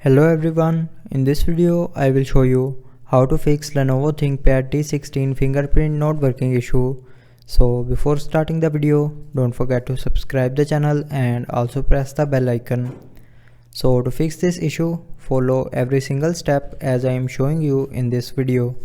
Hello everyone, in this video I will show you how to fix Lenovo ThinkPad T16 fingerprint not working issue. So before starting the video, don't forget to subscribe the channel and also press the bell icon. So to fix this issue, follow every single step as I am showing you in this video.